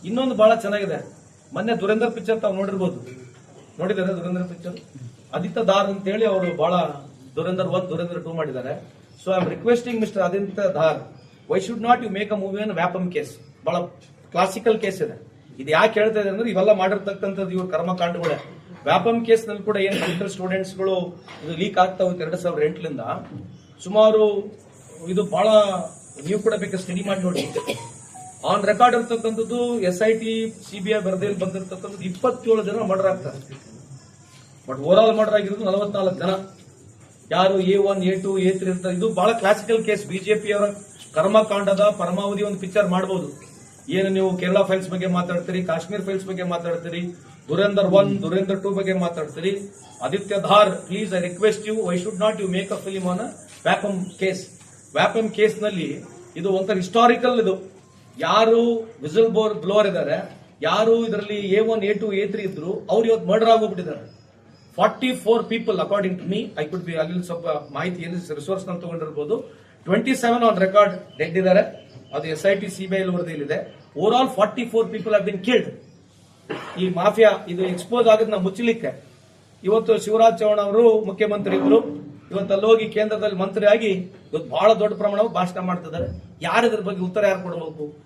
ಇನ್ನೊಂದು ಬಹಳ ಚೆನ್ನಾಗಿದೆ. ಮೊನ್ನೆ ದುರೇಂದರ್ ಪಿಕ್ಚರ್ ತಾವು ನೋಡಿದ್ದಾರೆ ದುರೇಂದರ್ ಪಿಕ್ಚರ್ ಆದಿತ್ಯ ಧಾರ್ ಅಂತ ಹೇಳಿ ಅವರು ಬಹಳ ದುರೇಂದರ್ 1 ದುರೇಂದರ್ 2 ಮಾಡಿದ್ದಾರೆ. So I am requesting Mister Aditya Dhar, why should not you make a movie on Vyapam case. ಬಹಳ ಕ್ಲಾಸಿಕಲ್ ಕೇಸ್ ಇದೆ. ಇದು ಯಾಕೆ ಹೇಳ್ತಾ ಇದೆ ಅಂದ್ರೆ ಇವೆಲ್ಲ ಮಾಡಿರ್ತಕ್ಕಂಥದ್ದು ಇವ್ರ ಕರ್ಮಕಾಂಡಗಳೇ. ವ್ಯಾಪಮ್ ಕೇಸ್ ನಲ್ಲಿ ಕೂಡ ಏನ್ ಮೆಡಿಕಲ್ ಸ್ಟೂಡೆಂಟ್ಸ್ ಗಳು ಇದು ಲೀಕ್ ಆಗ್ತಾ ಹೋಯ್ತು 2008 ಸುಮಾರು. ಇದು ಬಹಳ ನೀವು ಕೂಡ ಬೇಕಾದ್ರೆ ಸ್ಟಡಿ ಮಾಡಿ ನೋಡಿ. ಆನ್ ರೆಕಾರ್ಡ್ ಇರ್ತಕ್ಕಂಥದ್ದು SIT CBI ವರದಿಯಲ್ಲಿ ಬಂದಿರತಕ್ಕಂಥದ್ದು 27 ಜನ ಮರ್ಡರ್ ಆಗ್ತಾರೆ. ಬಟ್ ಓವರ್ ಆಲ್ ಮರ್ಡರ್ ಆಗಿರೋದು 44 ಜನ. ಯಾರು A1 A2 A3 ಇರ್ತಾರೆ. ಇದು ಬಹಳ ಕ್ಲಾಸಿಕಲ್ ಕೇಸ್. ಬಿಜೆಪಿ ಅವರ ಕರ್ಮಕಾಂಡದ ಪರಮಾವಧಿ ಒಂದು ಪಿಕ್ಚರ್ ಮಾಡಬಹುದು. ಏನು ನೀವು ಕೇರಳ ಫೈಲ್ಸ್ ಬಗ್ಗೆ ಮಾತಾಡ್ತೀರಿ, ಕಾಶ್ಮೀರ್ ಫೈಲ್ಸ್ ಬಗ್ಗೆ ಮಾತಾಡ್ತೀರಿ, ದುರೇಂದರ್ 1 ದುರೇಂದರ್ 2 ಬಗ್ಗೆ ಮಾತಾಡ್ತೀರಿ. Aditya Dhar, please I request you, why should not you make a film on Vyapam case. Vyapam case ನಲ್ಲಿ ಇದು ಒಂಥರ ಹಿಸ್ಟಾರಿಕಲ್. ಇದು ಯಾರು ವಿಸಲ್ ಬ್ಲೋವರ್ ಇದ್ದಾರೆ, ಯಾರು ಇದರಲ್ಲಿ A1 A2 A3 ಇದ್ರು, ಅವ್ರು ಇವತ್ತು ಮರ್ಡರ್ ಆಗೋಗ್ಬಿಟ್ಟಿದ್ದಾರೆ. 44 people according to me. I could be ಅಲ್ಲಿ ಸ್ವಲ್ಪ ಮಾಹಿತಿ ರಿಸೋರ್ಸ್ ನಾನು ತಗೊಂಡಿರ್ಬೋದು. 27 ಆನ್ ರೆಕಾರ್ಡ್ ಡೆಡ್ ಇದ್ದಾರೆ. ಅದು SIT CBI ವರದಿಯಲ್ಲಿದೆ. Over all 44 people have been killed. ಈ ಮಾಫಿಯಾ ಇದು ಎಕ್ಸ್ಪೋಸ್ ಆಗೋದನ್ನ ಮುಚ್ಚಲಿಕ್ಕೆ ಇವತ್ತು ಶಿವರಾಜ್ ಚೌಹಾಣ್ ಅವರು ಮುಖ್ಯಮಂತ್ರಿಗಳು ಇವತ್ತು ಅಲ್ಲಿ ಹೋಗಿ ಕೇಂದ್ರದಲ್ಲಿ ಮಂತ್ರಿ ಆಗಿ ಇವತ್ತು ಬಹಳ ದೊಡ್ಡ ಪ್ರಮಾಣವಾಗಿ ಭಾಷಣ ಮಾಡ್ತಿದ್ದಾರೆ. ಯಾರು ಇದ್ರ ಬಗ್ಗೆ ಉತ್ತರ ಯಾರು ಕೊಡಬೇಕು?